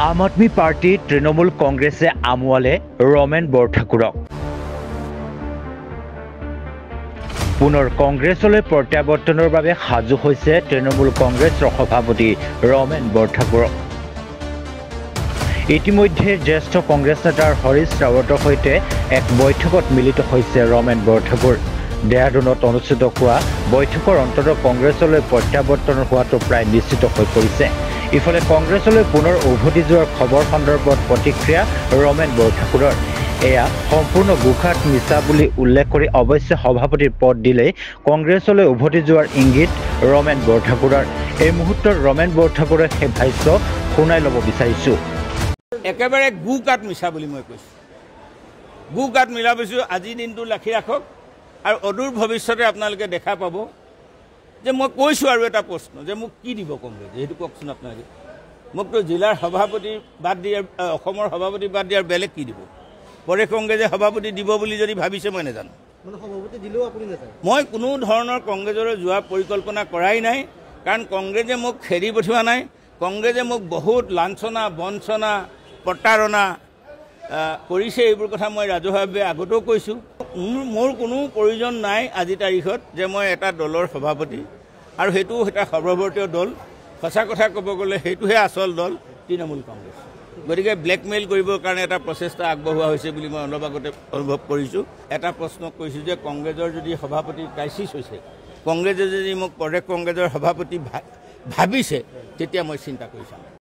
আম আদমি পাৰ্টি তৃণমূল কংগ্ৰেছে আমোৱালে ৰমেন বৰঠাকুৰক পুনৰ কংগ্ৰেছলৈ প্ৰত্যাৱৰ্তনৰ বাবে সাজু হৈছে তৃণমূল কংগ্ৰেছৰ সভাপতি ৰমেন বৰঠাকুৰ। ইতিমধ্যে জ্যেষ্ঠ কংগ্ৰেছ নেতা হৰিশ ৰাৱতৰ সৈতে এক বৈঠকত মিলিত হৈছে ৰমেন বৰঠাকুৰ। দেহৰাদুনত অনুষ্ঠিত হোৱা বৈঠকৰ অন্তত কংগ্ৰেছলৈ প্ৰত্যাৱৰ্তন হোৱাটো প্ৰায় নিশ্চিত হৈ পৰিছে। ইফালে কংগ্ৰেছলৈ পুনৰ উভতি যোৱাৰ খবৰ সন্দৰ্ভত প্ৰতিক্ৰিয়া ৰমেন বৰঠাকুৰৰ। এয়া সম্পূৰ্ণ গোখাত মিছা বুলি উল্লেখ কৰি অৱশ্যে সভাপতিৰ পদ দিলেই কংগ্ৰেছলৈ উভতি যোৱাৰ ইংগিত ৰমেন বৰঠাকুৰৰ। এই মুহূৰ্তত ৰমেন বৰঠাকুৰে সেই ভাষ্য শুনাই ল'ব বিচাৰিছোঁ। একেবাৰে গোকাত মিছা বুলি মই কৈছোঁ। গোকাত মিলা কৈছোঁ। আজিৰ দিনটো ৰাখি ৰাখক আৰু অদূৰ ভৱিষ্যতে আপোনালোকে দেখা পাব যে মই কৈছোঁ আৰু এটা প্ৰশ্ন যে মোক কি দিব কংগ্ৰেছে, সেইটো কওকচোন আপোনালোকে। মোকতো জিলাৰ সভাপতি বাদ দিয়াৰ অসমৰ সভাপতি বাদ দিয়াৰ বেলেগ কি দিব? প্ৰদেশ কংগ্ৰেছে সভাপতি দিব বুলি যদি ভাবিছে মই নাজানো। মই কোনো ধৰণৰ কংগ্ৰেছলৈ যোৱা পৰিকল্পনা কৰাই নাই, কাৰণ কংগ্ৰেছে মোক খেদি পঠিওৱা নাই। কংগ্ৰেছে মোক বহুত লাঞ্ছনা বঞ্চনা প্ৰতাৰণা কৰিছে। এইবোৰ কথা মই ৰাজহুৱাভাৱে আগতেও কৈছোঁ। মোৰ কোনো প্ৰয়োজন নাই আজিৰ তাৰিখত যে মই এটা দলৰ সভাপতি, আৰু সেইটো এটা সৰ্বভাৰতীয় দল। সঁচা কথা ক'ব গ'লে সেইটোহে আচল দল তৃণমূল কংগ্ৰেছ। গতিকে ব্লেকমেইল কৰিবৰ কাৰণে এটা প্ৰচেষ্টা আগবঢ়োৱা হৈছে বুলি মই অলপ আগতে অনুভৱ কৰিছোঁ। এটা প্ৰশ্ন কৈছোঁ যে কংগ্ৰেছৰ যদি সভাপতি ক্ৰাইচিছ হৈছে, কংগ্ৰেছে যদি মোক প্ৰদেশ কংগ্ৰেছৰ সভাপতি ভাবিছে, তেতিয়া মই চিন্তা কৰি চাম।